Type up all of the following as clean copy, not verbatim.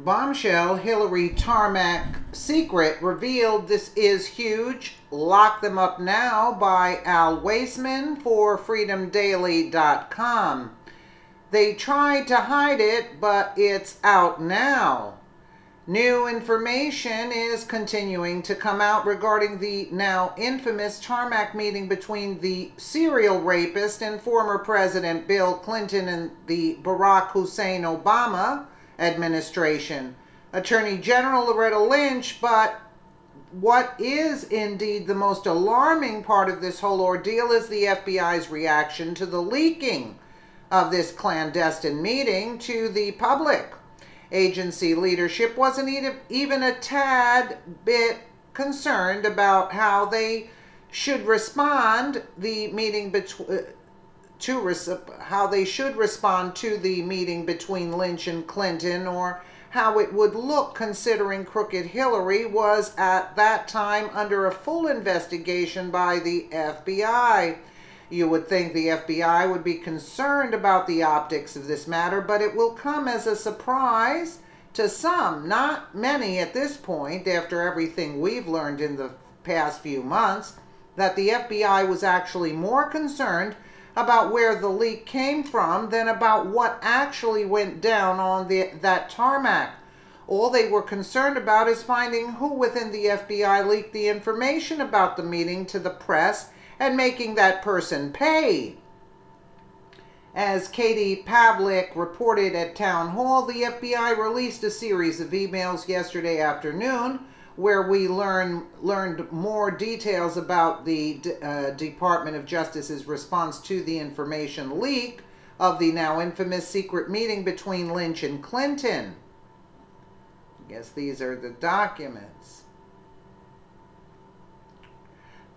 Bombshell, Hillary Tarmac secret revealed. This is huge. Lock them up now by Al Waisman for freedomdaily.com. They tried to hide it, but it's out now. New information is continuing to come out regarding the now infamous Tarmac meeting between the serial rapist and former President Bill Clinton and the Barack Hussein Obama administration. Attorney General Loretta Lynch, but what is indeed the most alarming part of this whole ordeal is the FBI's reaction to the leaking of this clandestine meeting to the public. Agency leadership wasn't even a tad bit concerned about how they should respond how they should respond to the meeting between Lynch and Clinton, or how it would look, considering crooked Hillary was at that time under a full investigation by the FBI. You would think the FBI would be concerned about the optics of this matter, but it will come as a surprise to some, not many at this point, after everything we've learned in the past few months, that the FBI was actually more concerned about where the leak came from than about what actually went down on that tarmac. All they were concerned about is finding who within the FBI leaked the information about the meeting to the press and making that person pay. As Katie Pavlik reported at Town Hall, the FBI released a series of emails yesterday afternoon where we learned more details about the Department of Justice's response to the information leak of the now infamous secret meeting between Lynch and Clinton. I guess these are the documents.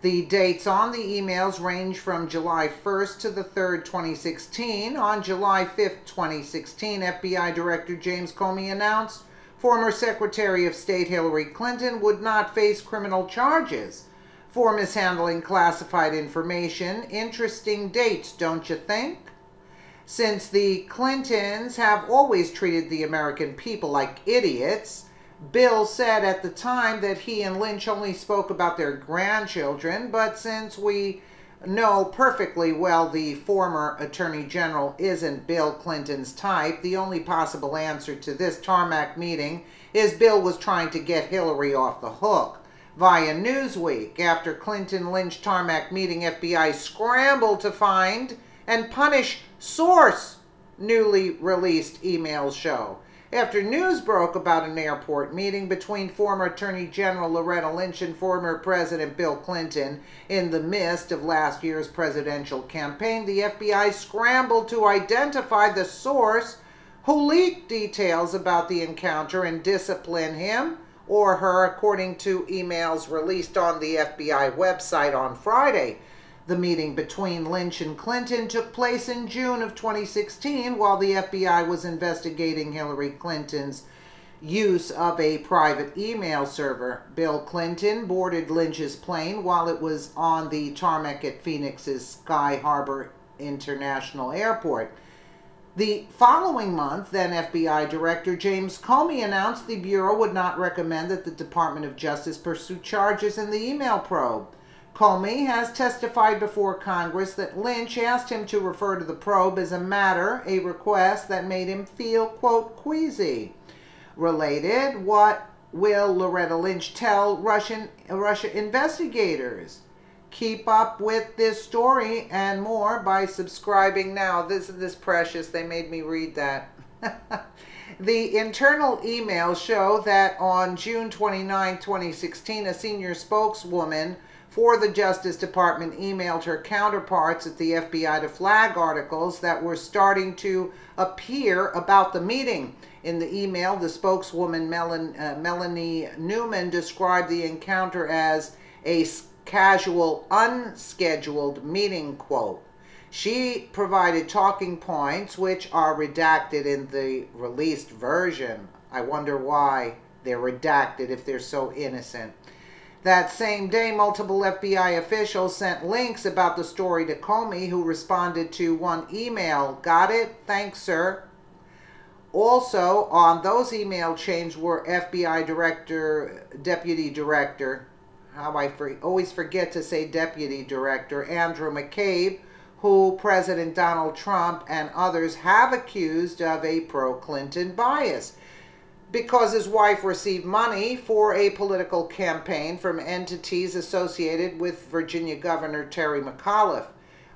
The dates on the emails range from July 1st to the 3rd, 2016. On July 5th, 2016, FBI Director James Comey announced former Secretary of State Hillary Clinton would not face criminal charges for mishandling classified information. Interesting dates, don't you think? Since the Clintons have always treated the American people like idiots, Bill said at the time that he and Lynch only spoke about their grandchildren, but since we know perfectly well the former Attorney General isn't Bill Clinton's type, the only possible answer to this tarmac meeting is Bill was trying to get Hillary off the hook. Via Newsweek, after Clinton-Lynch tarmac meeting, FBI scrambled to find and punish source, newly released emails show. After news broke about an airport meeting between former Attorney General Loretta Lynch and former President Bill Clinton in the midst of last year's presidential campaign, the FBI scrambled to identify the source who leaked details about the encounter and discipline him or her, according to emails released on the FBI website on Friday. The meeting between Lynch and Clinton took place in June of 2016 while the FBI was investigating Hillary Clinton's use of a private email server. Bill Clinton boarded Lynch's plane while it was on the tarmac at Phoenix's Sky Harbor International Airport. The following month, then FBI Director James Comey announced the Bureau would not recommend that the Department of Justice pursue charges in the email probe. Comey has testified before Congress that Lynch asked him to refer to the probe as a request that made him feel, quote, queasy. Related, what will Loretta Lynch tell Russia investigators? Keep up with this story and more by subscribing now. This is precious. They made me read that. The internal emails show that on June 29, 2016, a senior spokeswoman for the Justice Department emailed her counterparts at the FBI to flag articles that were starting to appear about the meeting. In the email, the spokeswoman Melanie Newman described the encounter as a casual, unscheduled meeting, quote. She provided talking points which are redacted in the released version. I wonder why they're redacted if they're so innocent. That same day, multiple FBI officials sent links about the story to Comey, who responded to one email. Got it? Thanks, sir. Also, on those email chains were FBI Director, Deputy Director, always forget to say Deputy Director, Andrew McCabe, who President Donald Trump and others have accused of a pro-Clinton bias because his wife received money for a political campaign from entities associated with Virginia Governor Terry McAuliffe,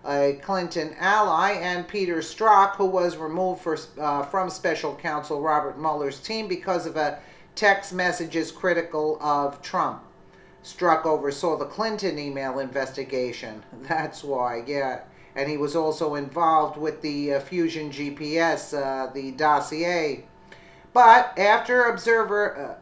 a Clinton ally, and Peter Strzok, who was removed from Special Counsel Robert Mueller's team because of a text messages critical of Trump. Strzok oversaw the Clinton email investigation. That's why, yeah. And he was also involved with the Fusion GPS, the dossier. But after Observer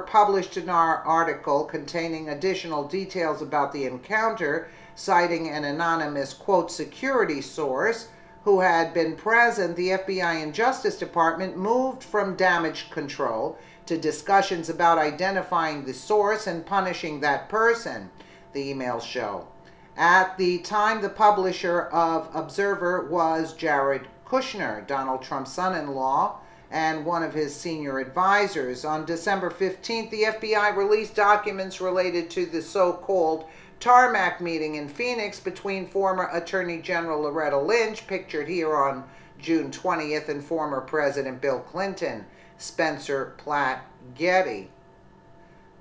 published an article containing additional details about the encounter, citing an anonymous, quote, security source who had been present, the FBI and Justice Department moved from damage control to discussions about identifying the source and punishing that person, the emails show. At the time, the publisher of Observer was Jared Kushner, Donald Trump's son-in-law, and one of his senior advisors. On December 15th, the FBI released documents related to the so-called Tarmac meeting in Phoenix between former Attorney General Loretta Lynch, pictured here on June 20th, and former President Bill Clinton, Spencer Platt Getty.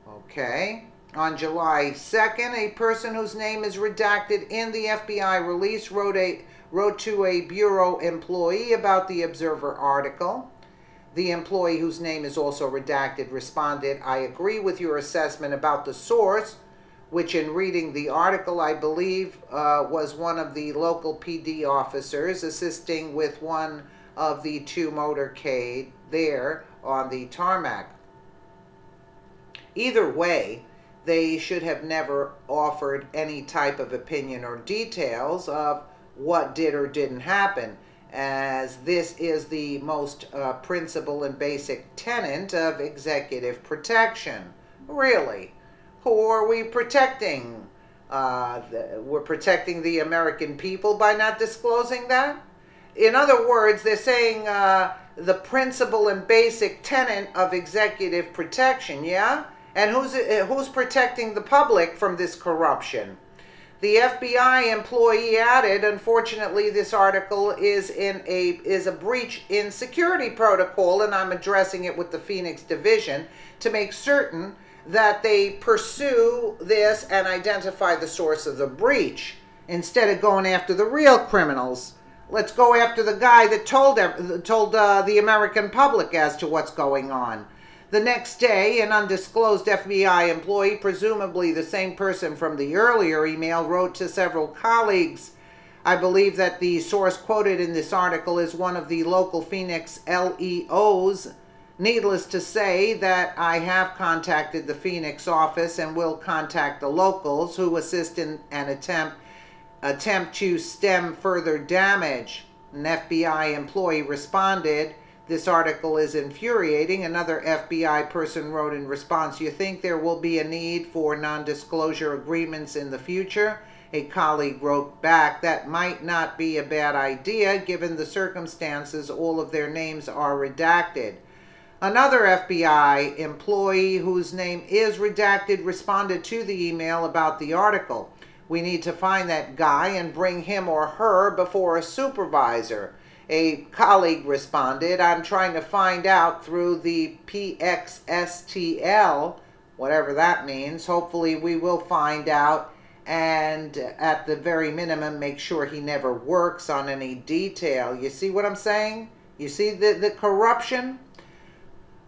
Okay. On July 2nd, a person whose name is redacted in the FBI release wrote to a Bureau employee about the Observer article. The employee, whose name is also redacted, responded, "I agree with your assessment about the source," which in reading the article, I believe was one of the local PD officers assisting with one of the two motorcade there on the tarmac. Either way, they should have never offered any type of opinion or details of what did or didn't happen, as this is the most principal and basic tenet of executive protection. Really? Who are we protecting? We're protecting the American people by not disclosing that? In other words, they're saying the principal and basic tenet of executive protection, yeah? And who's protecting the public from this corruption? The FBI employee added, unfortunately, this article is a breach in security protocol, and I'm addressing it with the Phoenix Division to make certain that they pursue this and identify the source of the breach. Instead of going after the real criminals, let's go after the guy that told the American public as to what's going on. The next day, an undisclosed FBI employee, presumably the same person from the earlier email, wrote to several colleagues. I believe that the source quoted in this article is one of the local Phoenix LEOs. Needless to say that I have contacted the Phoenix office and will contact the locals who assist in an attempt to stem further damage. An FBI employee responded, "This article is infuriating." Another FBI person wrote in response, "You think there will be a need for non-disclosure agreements in the future?" A colleague wrote back, "That might not be a bad idea. Given the circumstances, all of their names are redacted." Another FBI employee whose name is redacted responded to the email about the article. "We need to find that guy and bring him or her before a supervisor." A colleague responded, "I'm trying to find out through the PXSTL, whatever that means. Hopefully we will find out, and at the very minimum make sure he never works on any detail." You see what I'm saying? You see the corruption?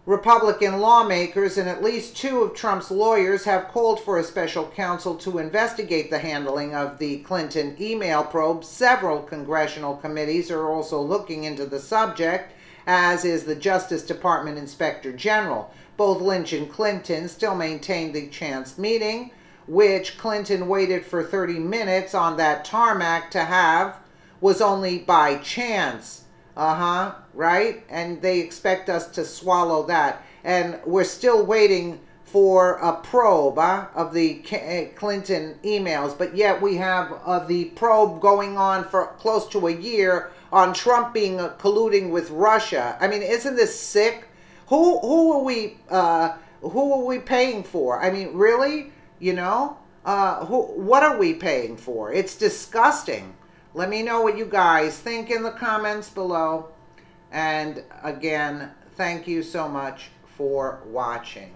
Republican lawmakers and at least two of Trump's lawyers have called for a special counsel to investigate the handling of the Clinton email probe. Several congressional committees are also looking into the subject, as is the Justice Department Inspector General. Both Lynch and Clinton still maintain the chance meeting, which Clinton waited for 30 minutes on that tarmac to have, was only by chance. Right? And they expect us to swallow that. And we're still waiting for a probe of the Clinton emails. But yet we have the probe going on for close to a year on Trump being colluding with Russia. I mean, isn't this sick? Who are we paying for? I mean, really? You know, what are we paying for? It's disgusting. Let me know what you guys think in the comments below. And again, thank you so much for watching.